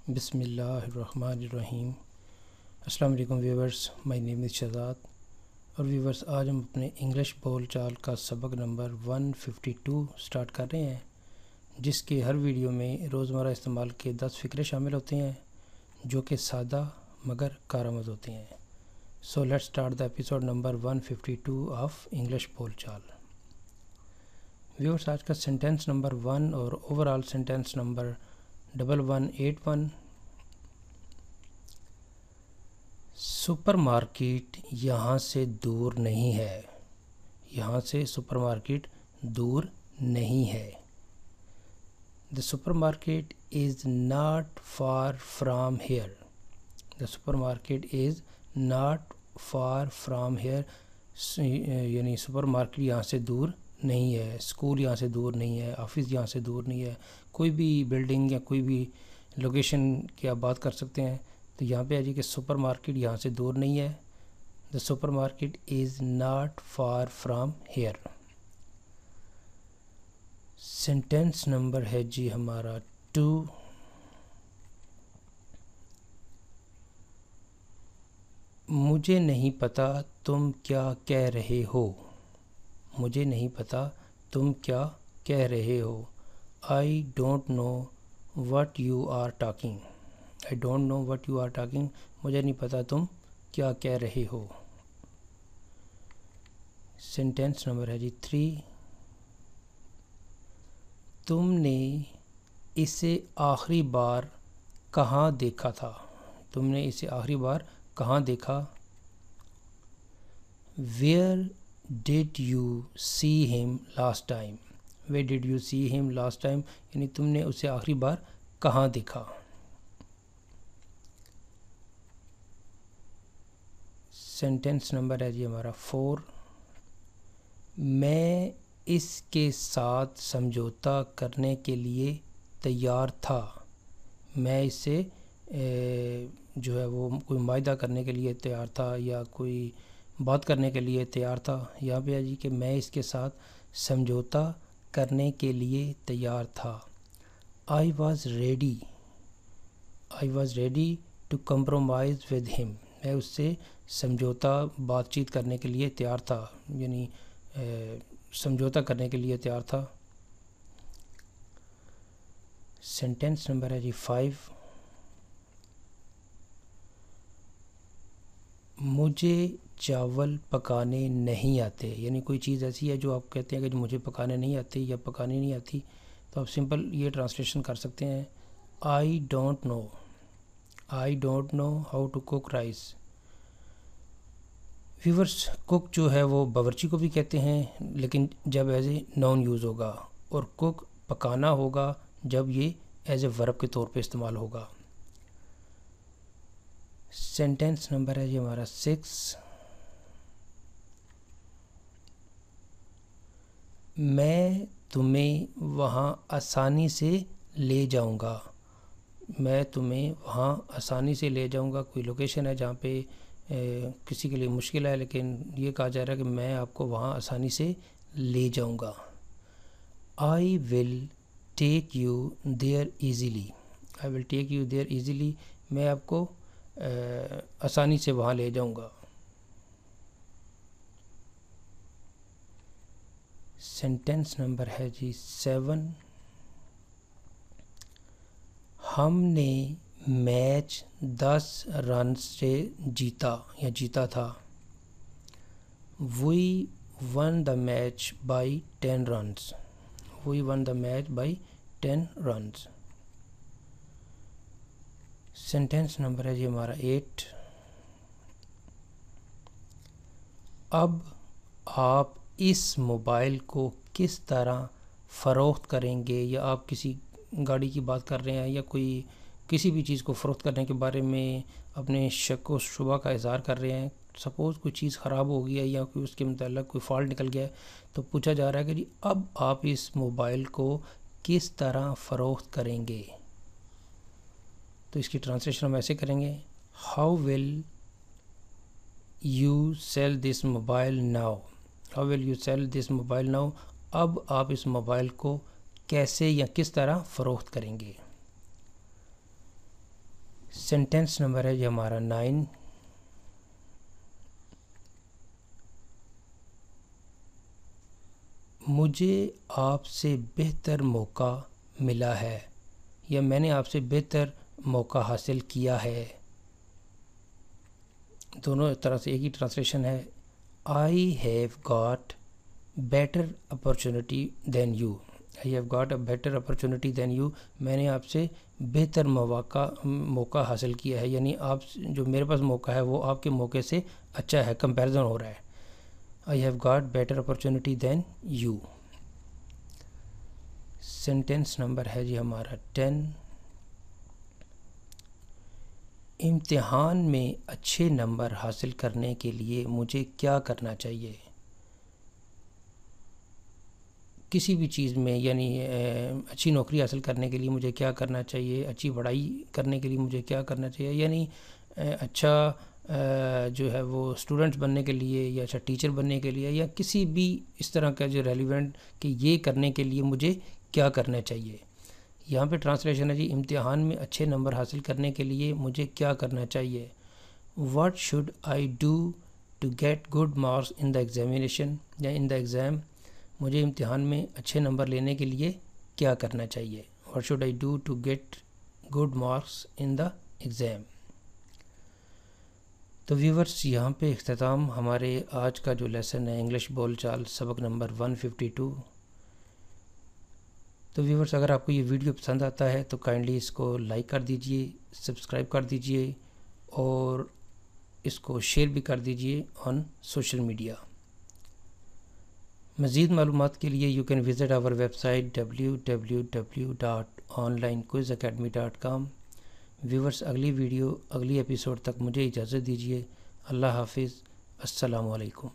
بسم اللہ الرحمن الرحیم۔ السلام علیکم ویورز، مائی نیم از شہزاد۔ اور ویورز، آج ہم اپنے انگلش بول چال کا سبق نمبر 152 سٹارٹ کر رہے ہیں، جس کے ہر ویڈیو میں روزمرہ استعمال کے 10 فقرے شامل ہوتے ہیں جو کہ سادہ مگر کارآمد ہوتے ہیں۔ So let's start the episode number 152 of English بول چال۔ ویورز، آج کا سینٹینس نمبر 1 اور over all sentence number 1181۔ Super market یہاں سے دور نہیں ہے۔ یہاں سے سپر مارکیٹ دور نہیں ہے۔ The supermarket is not far from here. The supermarket is not far from here. یعنی سپر مارکیٹ یہاں سے دور نہیں ہے، اسکول یہاں سے دور نہیں ہے، آفس یہاں سے دور نہیں ہے، کوئی بھی بلڈنگ یا کوئی بھی لوکیشن کی آپ بات کر سکتے ہیں۔ تو یہاں پہ ہے جی کہ سپر مارکیٹ یہاں سے دور نہیں ہے۔ The supermarket is not far from here۔ Sentence number ہے جی ہمارا 2۔ مجھے نہیں پتا تم کیا کہہ رہے ہو۔ مجھے نہیں پتا تم کیا کہہ رہے ہو۔ I don't know what you are talking. I don't know what you are talking. مجھے نہیں پتا تم کیا کہہ رہے ہو۔ سینٹینس نمبر ہے جی 3۔ تم نے اسے آخری بار کہاں دیکھا تھا؟ تم نے اسے آخری بار کہاں دیکھا؟ Where did you see him last time? Where did you see him last time? یعنی تم نے اسے آخری بار کہاں دیکھا؟ سینٹینس نمبر ہے جی ہمارا 4۔ میں اس کے ساتھ سمجھوتا کرنے کے لیے تیار تھا۔ میں اس سے جو ہے وہ کوئی معاہدہ کرنے کے لیے تیار تھا یا کوئی بات کرنے کے لیے تیار تھا۔ یہاں پہ ہے جی کہ میں اس کے ساتھ سمجھوتا کرنے کے لیے تیار تھا۔ I was ready to compromise with him. میں اس سے سمجھوتا بات چیت کرنے کے لیے تیار تھا، یعنی سمجھوتا کرنے کے لیے تیار تھا۔ سینٹینس نمبر ہے جی 5۔ مجھے چاول پکانے نہیں آتے۔ یعنی کوئی چیز ایسی ہے جو آپ کہتے ہیں کہ مجھے پکانے نہیں آتی یا پکانی نہیں آتی، تو آپ سمپل یہ ٹرانسلیشن کر سکتے ہیں I don't know how to cook rice۔ Viewers, cook جو ہے وہ باورچی کو بھی کہتے ہیں لیکن جب ایز اے ناؤن یوز ہوگا، اور کوک پکانا ہوگا جب یہ ایز اے ورب کے طور پہ استعمال ہوگا۔ سینٹینس نمبر ہے جی ہمارا 6۔ میں تمہیں وہاں آسانی سے لے جاؤں گا۔ میں تمہیں وہاں آسانی سے لے جاؤں گا۔ کوئی لوکیشن ہے جہاں پہ کسی کے لیے مشکل ہے، لیکن یہ کہا جا رہا ہے کہ میں آپ کو وہاں آسانی سے لے جاؤں گا۔ I will take you there easily. I will take you there easily. میں آپ کو آسانی سے وہاں لے جاؤں گا۔ سینٹینس نمبر ہے جی 7۔ ہم نے میچ 10 رنز سے جیتا تھا۔ We won the match by 10 runs. We won the match by 10 runs. Sentence number ہے جی ہمارا 8۔ اب آپ اس موبائل کو کس طرح فروخت کریں گے؟ یا آپ کسی گاڑی کی بات کر رہے ہیں یا کوئی کسی بھی چیز کو فروخت کرنے کے بارے میں اپنے شک و شبہ کا اظہار کر رہے ہیں۔ سپوز کوئی چیز خراب ہو گئی ہے یا کوئی اس کے متعلق کوئی فالٹ نکل گیا ہے، تو پوچھا جا رہا ہے کہ جی اب آپ اس موبائل کو کس طرح فروخت کریں گے؟ تو اس کی ٹرانسلیشن ہم ایسے کریں گے How will you sell this mobile now? How will you sell this mobile now? اب آپ اس موبائل کو کیسے یا کس طرح فروخت کریں گے؟ سینٹینس نمبر ہے یہ ہمارا 9. مجھے آپ سے بہتر موقع ملا ہے یا میں نے آپ سے بہتر موقع حاصل کیا ہے. دونوں طرح سے ایک ہی ٹرانسلیشن ہے. I have got better opportunity than you. I have got a better opportunity than you. میں نے آپ سے بہتر موقع حاصل کیا ہے، یعنی آپ جو میرے پاس موقع ہے وہ آپ کے موقع سے اچھا ہے، کمپیریزن ہو رہا ہے. I have got better opportunity than you. Sentence number ہے جی ہمارا 10. امتحان میں اچھے نمبر حاصل کرنے کے لیے مجھے کیا کرنا چاہیے؟ کسی بھی چیز میں، یعنی اچھی نوکری حاصل کرنے کے لیے مجھے کیا کرنا چاہیے، اچھی پڑھائی کرنے کے لیے مجھے کیا کرنا چاہیے، یعنی اچھا جو ہے وہ اسٹوڈنٹ بننے کے لیے یا اچھا ٹیچر بننے کے لیے یا کسی بھی اس طرح کا جو ریلیونٹ کہ یہ کرنے کے لیے مجھے کیا کرنا چاہیے. یہاں پہ ٹرانسلیشن ہے جی امتحان میں اچھے نمبر حاصل کرنے کے لیے مجھے کیا کرنا چاہیے. What should I do to get good marks in the examination یا ان دا ایگزام. مجھے امتحان میں اچھے نمبر لینے کے لیے کیا کرنا چاہیے. What should I do to get good marks in the exam. تو ویورز یہاں پہ اختتام ہمارے آج کا جو لیسن ہے انگلش بول چال سبق نمبر 152. تو ویورز اگر آپ کو یہ ویڈیو پسند آتا ہے تو کائنڈلی اس کو لائک کر دیجئے، سبسکرائب کر دیجئے اور اس کو شیئر بھی کر دیجئے آن سوشل میڈیا. مزید معلومات کے لیے you can visit our website www.onlinequizacademy.com. Viewers اگلی ویڈیو اگلی ایپیسوڈ تک مجھے اجازت دیجیے. اللہ حافظ. السلام علیکم.